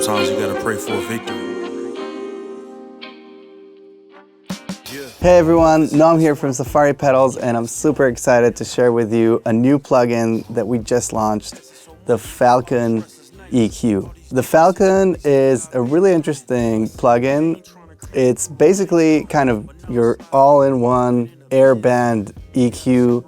Sometimes you gotta pray for a victory. Hey everyone, Noam here from Safari Pedals, and I'm super excited to share with you a new plugin that we just launched, the Falcon EQ. The Falcon is a really interesting plugin. It's basically kind of your all-in-one airband EQ,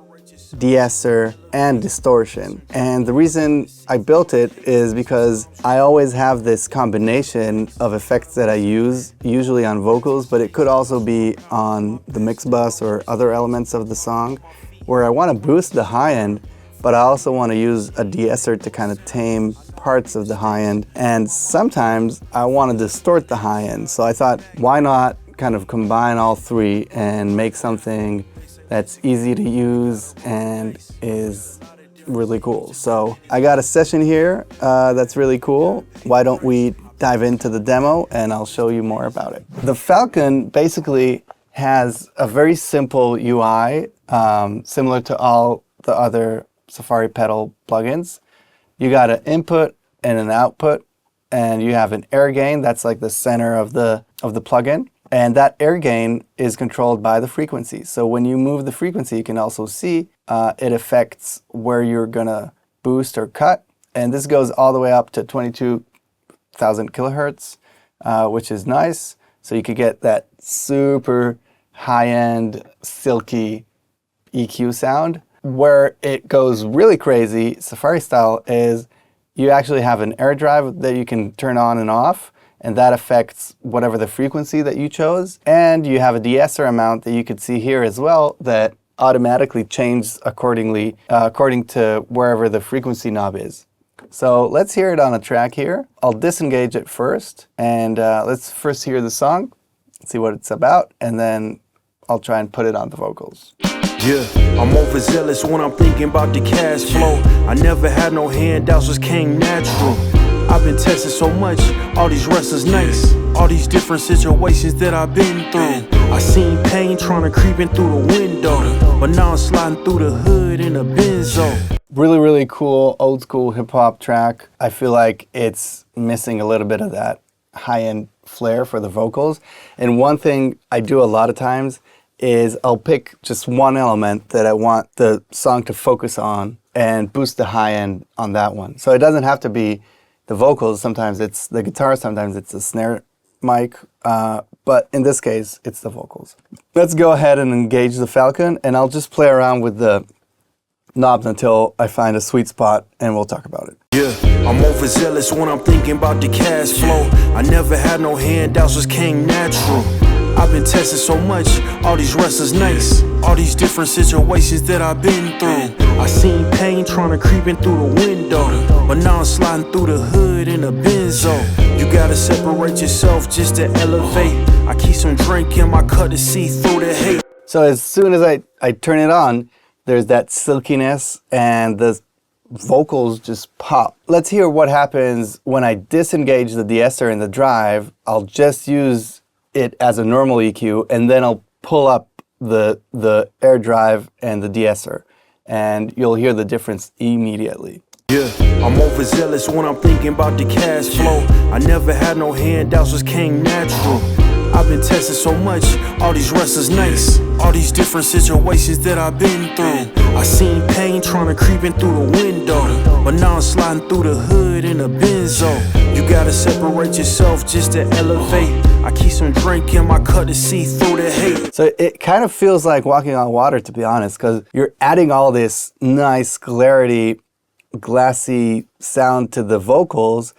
de-esser, and distortion. And the reason I built it is because I always have this combination of effects that I use, usually on vocals, but it could also be on the mix bus or other elements of the song, where I want to boost the high end, but I also want to use a de-esser to kind of tame parts of the high end. And sometimes I want to distort the high end. So I thought, why not kind of combine all three and make something that's easy to use and is really cool. So I got a session here that's really cool. Why don't we dive into the demo and I'll show you more about it. The Falcon basically has a very simple UI, similar to all the other Safari pedal plugins. You got an input and an output, and you have an air gain. That's like the center of the plugin. And that air gain is controlled by the frequency. So when you move the frequency, you can also see it affects where you're gonna boost or cut. And this goes all the way up to 22,000 kilohertz, which is nice. So you could get that super high-end, silky EQ sound. Where it goes really crazy, Safari style, is you actually have an air drive that you can turn on and off, and that affects whatever the frequency that you chose. And you have a de-esser amount that you could see here as well that automatically changes according to wherever the frequency knob is. So let's hear it on a track here. I'll disengage it first, and let's first hear the song, see what it's about, and then I'll try and put it on the vocals. Yeah, I'm overzealous when I'm thinking about the cash flow. I never had no handouts, just came natural. I've been tested so much, all these restless nights, all these different situations that I've been through. I seen pain trying to creep in through the window, but now I'm sliding through the hood in a benzo. Really, really cool, old school hip hop track. I feel like it's missing a little bit of that high-end flair for the vocals. And one thing I do a lot of times is I'll pick just one element that I want the song to focus on and boost the high end on that one. So it doesn't have to be the vocals. Sometimes it's the guitar, sometimes it's the snare mic, but in this case, it's the vocals. Let's go ahead and engage the Falcon, and I'll just play around with the knobs until I find a sweet spot, and we'll talk about it. Yeah, I'm overzealous when I'm thinking about the cash flow. I never had no handouts, just came natural. I've been tested so much, all these restless nights, all these different situations that I've been through. I seen pain trying to creep in through the window, but now I'm sliding through the hood in a benzo. You gotta separate yourself just to elevate. I keep some drink in my cup to see through the hate. So as soon as I turn it on, there's that silkiness and the vocals just pop. Let's hear what happens when I disengage the de-esser in the drive. I'll just use it as a normal EQ, and then I'll pull up the air drive and the de-esser, and you'll hear the difference immediately. Yeah, I'm overzealous when I'm thinking about the cash flow. I never had no handouts, just came natural. I've been tested so much, all these restless nights, all these different situations that I've been through. I seen pain trying to creep in through the window, but now I'm sliding through the hood in a benzo. You gotta separate yourself just to elevate. I keep some drink in my cup to see through the hate. So it kind of feels like walking on water, to be honest, because you're adding all this nice clarity, glassy sound to the vocals,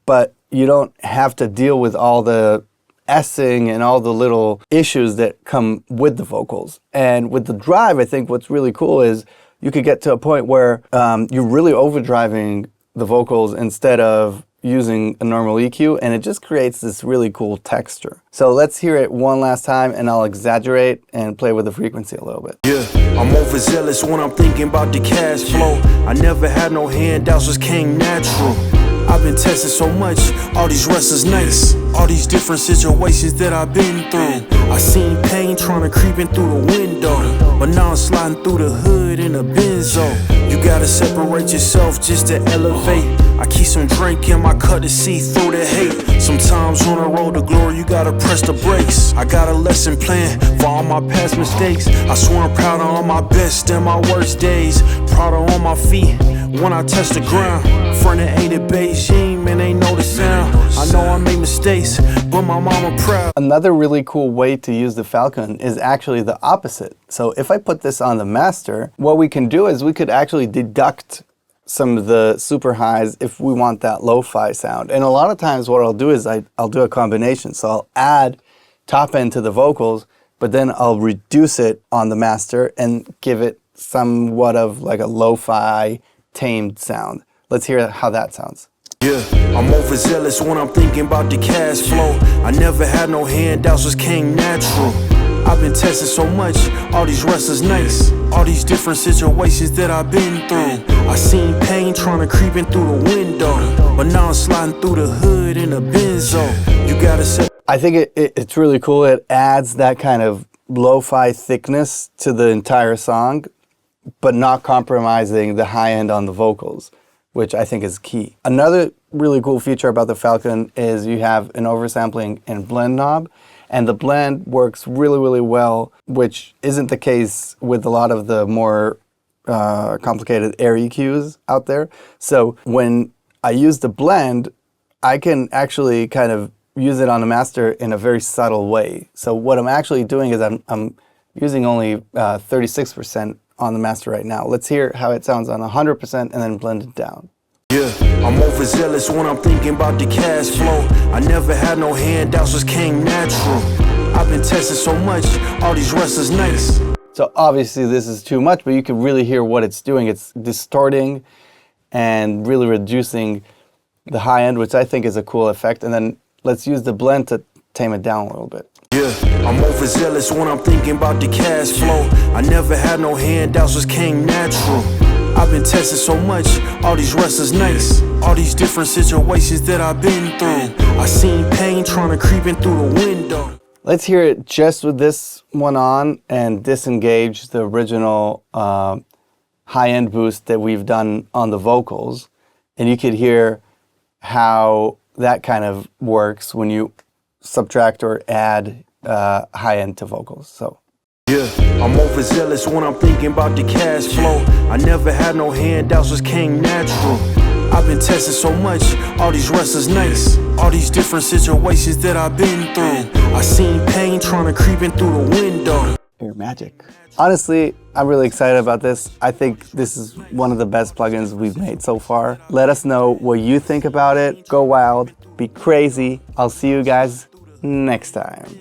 but you don't have to deal with all the S-ing and all the little issues that come with the vocals. And with the drive, I think what's really cool is you could get to a point where you're really overdriving the vocals instead of using a normal EQ, and it just creates this really cool texture. So let's hear it one last time, and I'll exaggerate and play with the frequency a little bit. Yeah, I'm overzealous when I'm thinking about the cash flow. I never had no handouts, just came natural. I've been tested so much, all these restless nights, all these different situations that I've been through. I seen pain trying to creep in through the window, but now I'm sliding through the hood in a benzo. You gotta separate yourself just to elevate. I keep some drink in my cup to see through the hate. Sometimes on the road to glory you gotta press the brakes. I got a lesson plan for all my past mistakes. I swear I'm proud of all my best and my worst days. Proud of on my feet when I touch the ground. Front it ain't a Beijing, man, ain't know the sound. I know I made mistakes, but my mama proud. Another really cool way to use the Falcon is actually the opposite. So if I put this on the master, what we can do is we could actually deduct some of the super highs if we want that lo-fi sound. And a lot of times what I'll do is I'll do a combination. So I'll add top end to the vocals, but then I'll reduce it on the master and give it somewhat of like a lo-fi tamed sound. Let's hear how that sounds. Yeah, I'm overzealous when I'm thinking about the cash flow. I never had no handouts, just came natural. I've been testing so much, all these wrestlers nice. All these different situations that I've been through. I seen pain trying to creep in through the window, but now I'm sliding through the hood in a benzo. You gotta say. I think it's really cool. It adds that kind of lo-fi thickness to the entire song, but not compromising the high end on the vocals, which I think is key. Another really cool feature about the Falcon is you have an oversampling and blend knob, and the blend works really, really well, which isn't the case with a lot of the more complicated Air EQs out there. So when I use the blend, I can actually kind of use it on the master in a very subtle way. So what I'm actually doing is I'm using only 36% on the master right now. Let's hear how it sounds on 100% and then blend it down. Yeah, I'm overzealous when I'm thinking about the cash flow. I never had no handouts, just came natural. I've been testing so much, all these wrestlers nice. So obviously this is too much, but you can really hear what it's doing. It's distorting and really reducing the high end, which I think is a cool effect. And then let's use the blend to tame it down a little bit. Yeah, I'm overzealous when I'm thinking about the cash flow. I never had no handouts, just came natural. I've been testing so much, all these wrestlers nice. All these different situations that I've been through. I seen pain trying to creep in through the window. Let's hear it just with this one on and disengage the original high-end boost that we've done on the vocals. And you could hear how that kind of works when you subtract or add high-end to vocals. So. Yeah, I'm overzealous when I'm thinking about the cash flow. I never had no handouts, just came natural. I've been testing so much, all these wrestlers nice. All these different situations that I've been through. I seen pain trying to creep in through the window. You're magic. Honestly, I'm really excited about this. I think this is one of the best plugins we've made so far. Let us know what you think about it. Go wild, be crazy. I'll see you guys next time.